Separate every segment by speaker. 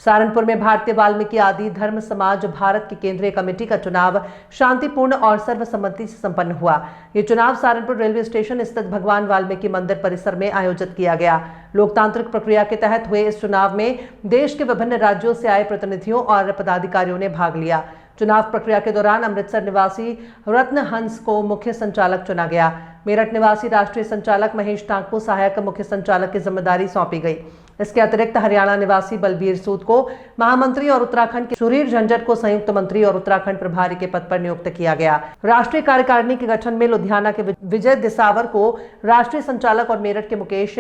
Speaker 1: सहारनपुर में भारतीय वाल्मीकि आदि धर्म समाज भारत की केंद्रीय कमेटी का चुनाव शांतिपूर्ण और सर्वसम्मति से संपन्न हुआ। ये चुनाव सहारनपुर रेलवे स्टेशन स्थित भगवान वाल्मीकि मंदिर परिसर में आयोजित किया गया। लोकतांत्रिक प्रक्रिया के तहत हुए इस चुनाव में देश के विभिन्न राज्यों से आए प्रतिनिधियों और पदाधिकारियों ने भाग लिया। चुनाव प्रक्रिया के दौरान अमृतसर निवासी रत्न हंस को मुख्य संचालक चुना गया। मेरठ निवासी राष्ट्रीय संचालक महेश टांक को सहायक मुख्य संचालक की जिम्मेदारी सौंपी गई। इसके अतिरिक्त हरियाणा निवासी बलबीर सूद को महामंत्री और उत्तराखंड के सुधीर झंझट को संयुक्त मंत्री और उत्तराखंड प्रभारी के पद पर नियुक्त किया गया। राष्ट्रीय कार्यकारिणी के गठन में लुधियाना के विजय दिसावर को राष्ट्रीय संचालक और मेरठ के मुकेश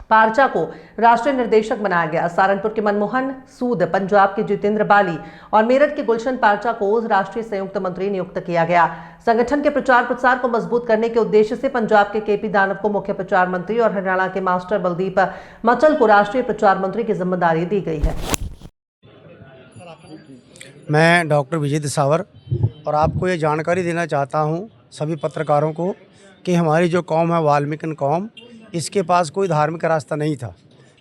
Speaker 1: पारचा को राष्ट्रीय निर्देशक बनाया गया। सहारनपुर के मनमोहन सूद, पंजाब के जितेंद्र बाली और मेरठ के गुलशन पारचा को राष्ट्रीय संयुक्त मंत्री नियुक्त किया गया। संगठन के प्रचार प्रसार को मजबूत करने के उद्देश्य से पंजाब के केपी दानव को मुख्य प्रचार मंत्री और हरियाणा के मास्टर बलदीप मचल को राष्ट्रीय प्रचार मंत्री की जिम्मेदारी दी गई है।
Speaker 2: मैं डॉक्टर विजय दिसावर और आपको ये जानकारी देना चाहता हूँ सभी पत्रकारों को कि हमारी जो कौम है वाल्मीकि कौम, इसके पास कोई धार्मिक रास्ता नहीं था,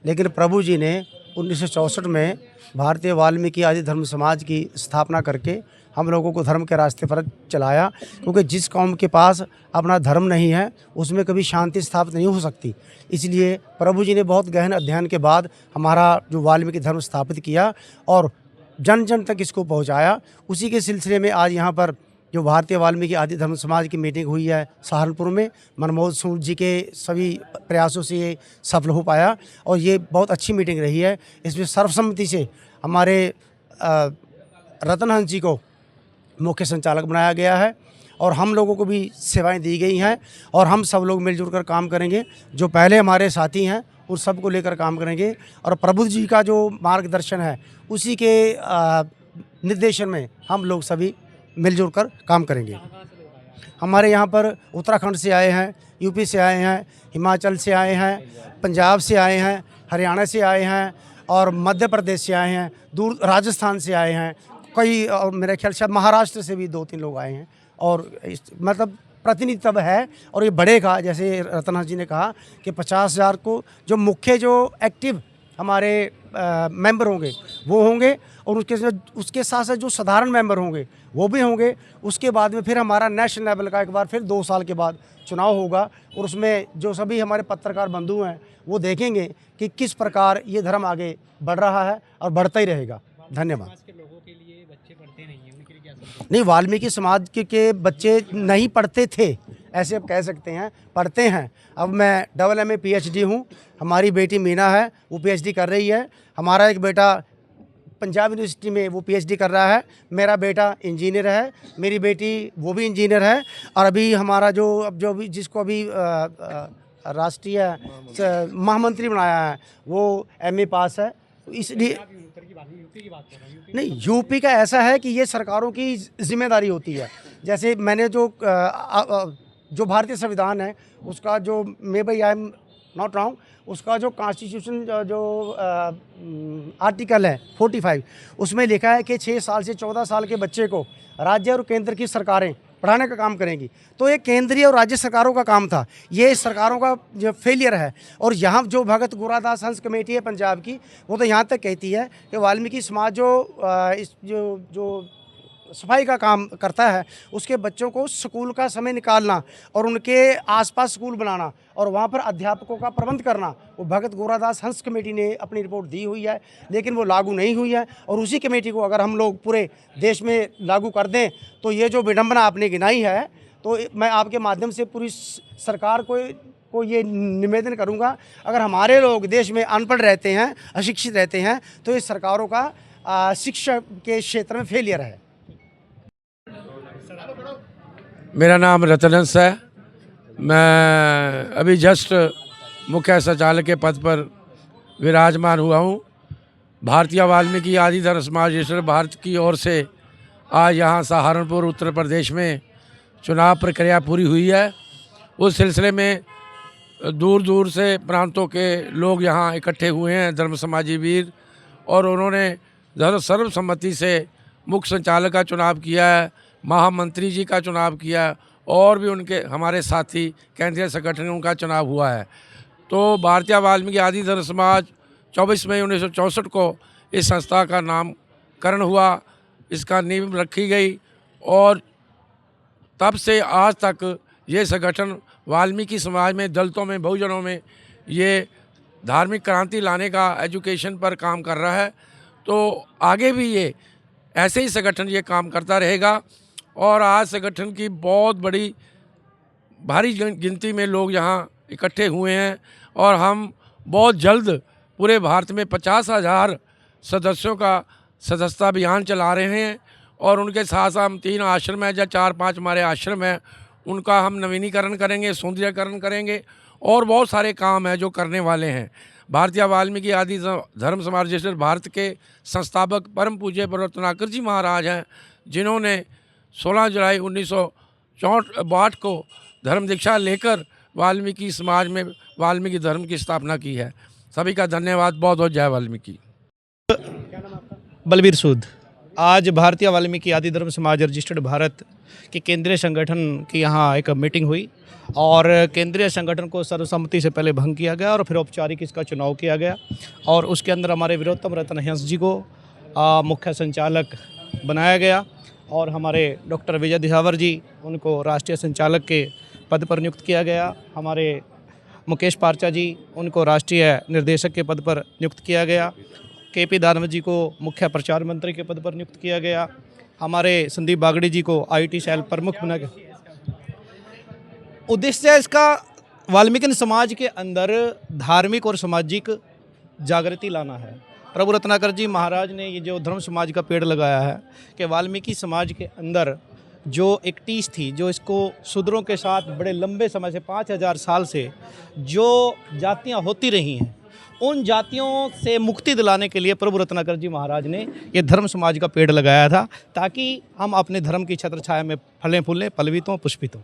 Speaker 2: लेकिन प्रभु जी ने 1964 में भारतीय वाल्मीकि आदि धर्म समाज की स्थापना करके हम लोगों को धर्म के रास्ते पर चलाया, क्योंकि जिस कौम के पास अपना धर्म नहीं है उसमें कभी शांति स्थापित नहीं हो सकती। इसलिए प्रभु जी ने बहुत गहन अध्ययन के बाद हमारा जो वाल्मीकि धर्म स्थापित किया और जन जन तक इसको पहुँचाया। उसी के सिलसिले में आज यहाँ पर जो भारतीय वाल्मीकि आदि धर्म समाज की मीटिंग हुई है सहारनपुर में, मनमोहन सूद जी के सभी प्रयासों से ये सफल हो पाया और ये बहुत अच्छी मीटिंग रही है। इसमें सर्वसम्मति से हमारे रतन हंस जी को मुख्य संचालक बनाया गया है और हम लोगों को भी सेवाएं दी गई हैं और हम सब लोग मिलजुल कर काम करेंगे। जो पहले हमारे साथी हैं उन सब को लेकर काम करेंगे और प्रभु जी का जो मार्गदर्शन है उसी के निर्देशन में हम लोग सभी मिलजुल कर काम करेंगे। हमारे यहाँ पर उत्तराखंड से आए हैं, यूपी से आए हैं, हिमाचल से आए हैं, पंजाब से आए हैं, हरियाणा से आए हैं और मध्य प्रदेश से आए हैं, दूर राजस्थान से आए हैं, कई और मेरे ख्याल से महाराष्ट्र से भी 2-3 लोग आए हैं और मतलब प्रतिनिधित्व है और ये बढ़ेगा। जैसे रतन जी ने कहा कि 50,000 को जो मुख्य जो एक्टिव हमारे मेंबर होंगे वो होंगे और उसके साथ साथ जो साधारण मेंबर होंगे वो भी होंगे। उसके बाद में फिर हमारा नेशनल लेवल का एक बार फिर 2 साल के बाद चुनाव होगा और उसमें जो सभी हमारे पत्रकार बंधु हैं वो देखेंगे कि किस प्रकार ये धर्म आगे बढ़ रहा है और बढ़ता ही रहेगा। धन्यवाद। नहीं, वाल्मीकि समाज के बच्चे नहीं पढ़ते थे, ऐसे आप कह सकते हैं, पढ़ते हैं। अब मैं AA PhD हूँ, हमारी बेटी मीना है वो PhD कर रही है, हमारा एक बेटा पंजाब यूनिवर्सिटी में वो PhD कर रहा है, मेरा बेटा इंजीनियर है, मेरी बेटी वो भी इंजीनियर है और अभी हमारा जो भी जिसको अभी राष्ट्रीय महामंत्री बनाया है वो MA पास है। इसलिए नहीं, यूपी का ऐसा है कि ये सरकारों की जिम्मेदारी होती है। जैसे मैंने जो भारतीय संविधान है उसका जो maybe I am not wrong, उसका जो कॉन्स्टिट्यूशन जो आर्टिकल है 45 उसमें लिखा है कि 6 साल से 14 साल के बच्चे को राज्य और केंद्र की सरकारें पढ़ाने का काम करेंगी। तो ये केंद्रीय और राज्य सरकारों का काम था, ये सरकारों का जो फेलियर है। और यहाँ जो भगत गुरादास हंस कमेटी है पंजाब की, वो तो यहाँ तक कहती है कि वाल्मीकि समाज जो सफाई का काम करता है उसके बच्चों को स्कूल का समय निकालना और उनके आसपास स्कूल बनाना और वहाँ पर अध्यापकों का प्रबंध करना, वो भगत गोरादास हंस कमेटी ने अपनी रिपोर्ट दी हुई है, लेकिन वो लागू नहीं हुई है। और उसी कमेटी को अगर हम लोग पूरे देश में लागू कर दें तो ये जो विडंबना आपने गिनाई है, तो मैं आपके माध्यम से पूरी सरकार को ये निवेदन करूँगा, अगर हमारे लोग देश में अनपढ़ रहते हैं, अशिक्षित रहते हैं, तो ये सरकारों का शिक्षा के क्षेत्र में फेलियर है।
Speaker 3: मेरा नाम रतन हंस है। मैं अभी जस्ट मुख्य संचालक के पद पर विराजमान हुआ हूँ। भारतीय वाल्मीकि आदि धर्म समाज भारत की ओर से आज यहाँ सहारनपुर उत्तर प्रदेश में चुनाव प्रक्रिया पूरी हुई है। उस सिलसिले में दूर दूर से प्रांतों के लोग यहाँ इकट्ठे हुए हैं, धर्म समाजी वीर, और उन्होंने सर्वसम्मति से मुख्य संचालक का चुनाव किया है, महामंत्री जी का चुनाव किया और भी उनके हमारे साथी केंद्रीय संगठनों का चुनाव हुआ है। तो भारतीय वाल्मीकि आदि धर्म समाज 24 मई 1964 को इस संस्था का नामकरण हुआ, इसका नींव रखी गई और तब से आज तक ये संगठन वाल्मीकि समाज में, दलितों में, बहुजनों में ये धार्मिक क्रांति लाने का एजुकेशन पर काम कर रहा है। तो आगे भी ये ऐसे ही संगठन ये काम करता रहेगा और आज संगठन की बहुत बड़ी भारी गिनती में लोग यहाँ इकट्ठे हुए हैं और हम बहुत जल्द पूरे भारत में 50,000 सदस्यों का सदस्यता अभियान चला रहे हैं और उनके साथ साथ हम 3 आश्रम हैं या 4-5 हमारे आश्रम हैं, उनका हम नवीनीकरण करेंगे, सौंदर्यीकरण करेंगे और बहुत सारे काम हैं जो करने वाले हैं। भारतीय वाल्मीकि आदि धर्म समाज रजिस्टर्ड भारत के संस्थापक परम पूज्य रत्नाकर जी महाराज हैं, जिन्होंने 16 जुलाई 1962 को धर्म दीक्षा लेकर वाल्मीकि समाज में वाल्मीकि धर्म की स्थापना की है। सभी का धन्यवाद। बहुत बहुत जय वाल्मीकि।
Speaker 4: बलबीर सूद। आज भारतीय वाल्मीकि आदि धर्म समाज रजिस्टर्ड भारत के केंद्रीय संगठन की यहाँ एक मीटिंग हुई और केंद्रीय संगठन को सर्वसम्मति से पहले भंग किया गया और फिर औपचारिक इसका चुनाव किया गया और उसके अंदर हमारे वीरोत्तम रत्नहंस जी को मुख्य संचालक बनाया गया और हमारे डॉक्टर विजय दिसावर जी उनको राष्ट्रीय संचालक के पद पर नियुक्त किया गया। हमारे मुकेश पारचा जी उनको राष्ट्रीय निर्देशक के पद पर नियुक्त किया गया। केपी दानव जी को मुख्य प्रचार मंत्री के पद पर नियुक्त किया गया। हमारे संदीप बागड़ी जी को आईटी सेल प्रमुख बना गया। उद्देश्य इसका वाल्मीकि समाज के अंदर धार्मिक और सामाजिक जागृति लाना है। प्रभु रत्नाकर जी महाराज ने ये जो धर्म समाज का पेड़ लगाया है कि वाल्मीकि समाज के अंदर जो एक टीस थी, जो इसको शूद्रों के साथ बड़े लंबे समय से 5000 साल से जो जातियां होती रही हैं, उन जातियों से मुक्ति दिलाने के लिए प्रभु रत्नाकर जी महाराज ने ये धर्म समाज का पेड़ लगाया था ताकि हम अपने धर्म की छत्र छाया में फलें फूलें, पलवित हों, पुष्पित हों।